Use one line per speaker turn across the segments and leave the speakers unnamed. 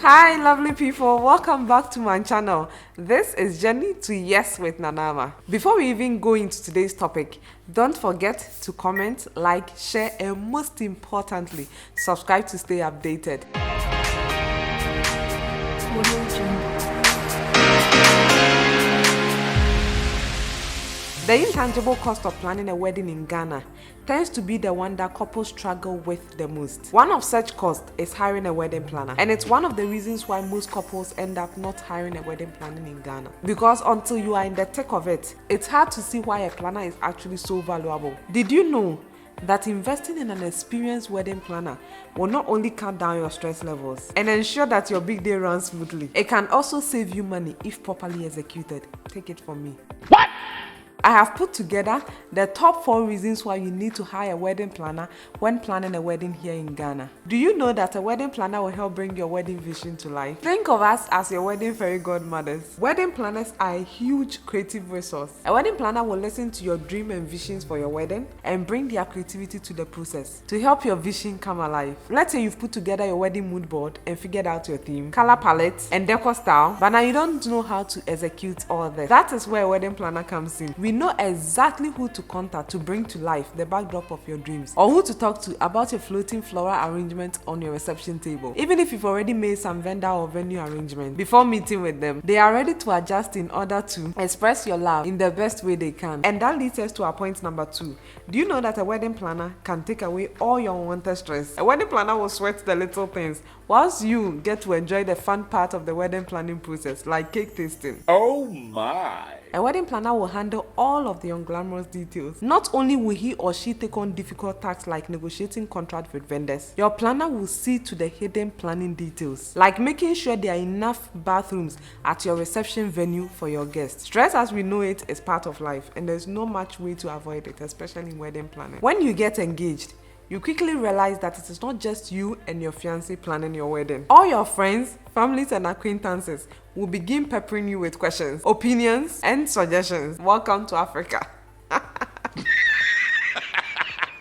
Hi lovely people, welcome back to my channel. This is Journey to Yes with Nanama. Before we even go into today's topic, don't forget to comment, like, share, and most importantly, subscribe to stay updated. The intangible cost of planning a wedding in Ghana tends to be the one that couples struggle with the most. One of such costs is hiring a wedding planner, and it's one of the reasons why most couples end up not hiring a wedding planner in Ghana. Because until you are in the thick of it, it's hard to see why a planner is actually so valuable. Did you know that investing in an experienced wedding planner will not only cut down your stress levels and ensure that your big day runs smoothly, it can also save you money if properly executed? Take it from me. What? I have put together the top 4 reasons why you need to hire a wedding planner when planning a wedding here in Ghana. Do you know that a wedding planner will help bring your wedding vision to life? Think of us as your wedding fairy godmothers. Wedding planners are a huge creative resource. A wedding planner will listen to your dream and visions for your wedding and bring their creativity to the process to help your vision come alive. Let's say you've put together your wedding mood board and figured out your theme, color palette, and decor style, but now you don't know how to execute all this. That is where a wedding planner comes in. We know exactly who to contact to bring to life the backdrop of your dreams, or who to talk to about a floating floral arrangement on your reception table. Even if you've already made some vendor or venue arrangement before meeting with them, they are ready to adjust in order to express your love in the best way they can. And that leads us to our point number 2. Do you know that a wedding planner can take away all your unwanted stress? A wedding planner will sweat the little things whilst you get to enjoy the fun part of the wedding planning process, like cake tasting.
Oh my!
A wedding planner will handle all of the unglamorous details. Not only will he or she take on difficult tasks like negotiating contracts with vendors, your planner will see to the hidden planning details, like making sure there are enough bathrooms at your reception venue for your guests. Stress, as we know it, is part of life, and there's no much way to avoid it, especially in wedding planning. When you get engaged, you quickly realize that it is not just you and your fiancé planning your wedding. All your friends, families, and acquaintances will begin peppering you with questions, opinions, and suggestions. Welcome to Africa.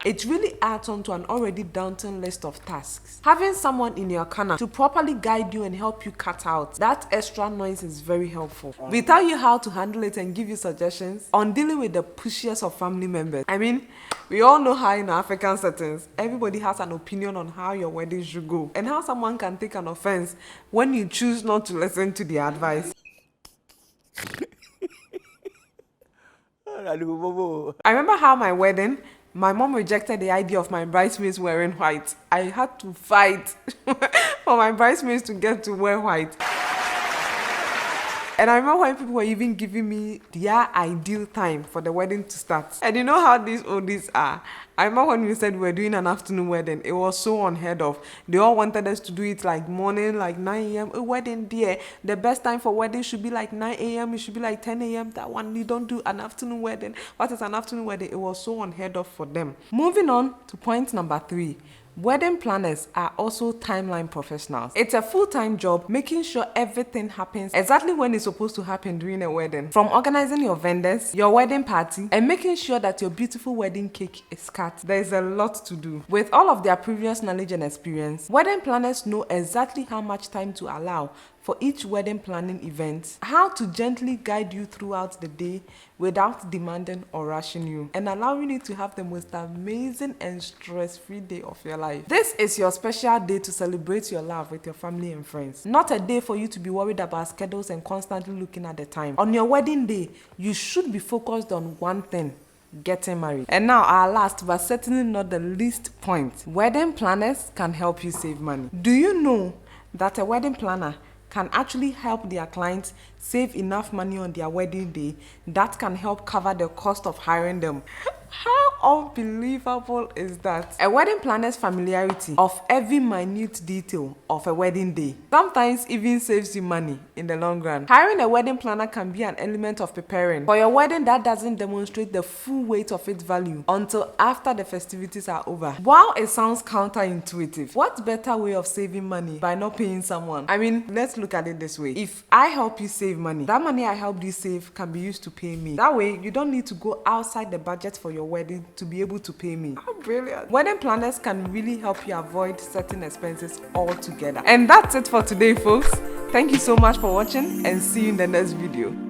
It really adds on to an already daunting list of tasks. Having someone in your corner to properly guide you and help you cut out that extra noise is very helpful. We tell you how to handle it and give you suggestions on dealing with the pushiest of family members. I mean, we all know how in African settings, everybody has an opinion on how your wedding should go and how someone can take an offense when you choose not to listen to their advice. I remember how my mom rejected the idea of my bridesmaids wearing white. I had to fight for my bridesmaids to get to wear white. And I remember when people were even giving me their ideal time for the wedding to start. And you know how these oldies are. I remember when we said we were doing an afternoon wedding, it was so unheard of. They all wanted us to do it like morning, like 9 a.m. A wedding, dear. The best time for wedding should be like 9 a.m. It should be like 10 a.m. That one, you don't do an afternoon wedding. What is an afternoon wedding? It was so unheard of for them. Moving on to point number 3. Wedding planners are also timeline professionals. It's a full-time job making sure everything happens exactly when it's supposed to happen during a wedding. From organizing your vendors, your wedding party, and making sure that your beautiful wedding cake is cut. There's a lot to do. With all of their previous knowledge and experience, wedding planners know exactly how much time to allow for each wedding planning event, how to gently guide you throughout the day without demanding or rushing you, and allowing you to have the most amazing and stress-free day of your life. This is your special day to celebrate your love with your family and friends. Not a day for you to be worried about schedules and constantly looking at the time. On your wedding day, you should be focused on one thing: getting married. And now our last but certainly not the least point. Wedding planners can help you save money. Do you know that a wedding planner can actually help their clients save enough money on their wedding day that can help cover the cost of hiring them? How unbelievable is that? A wedding planner's familiarity of every minute detail of a wedding day sometimes even saves you money in the long run. Hiring a wedding planner can be an element of preparing for your wedding that doesn't demonstrate the full weight of its value until after the festivities are over. While it sounds counterintuitive, what better way of saving money by not paying someone? I mean, let's look at it this way. If I help you save money, that money I helped you save can be used to pay me. That way, you don't need to go outside the budget for your wedding them to be able to pay me. How brilliant. Wedding planners can really help you avoid certain expenses altogether. And that's it for today, folks. Thank you so much for watching and see you in the next video.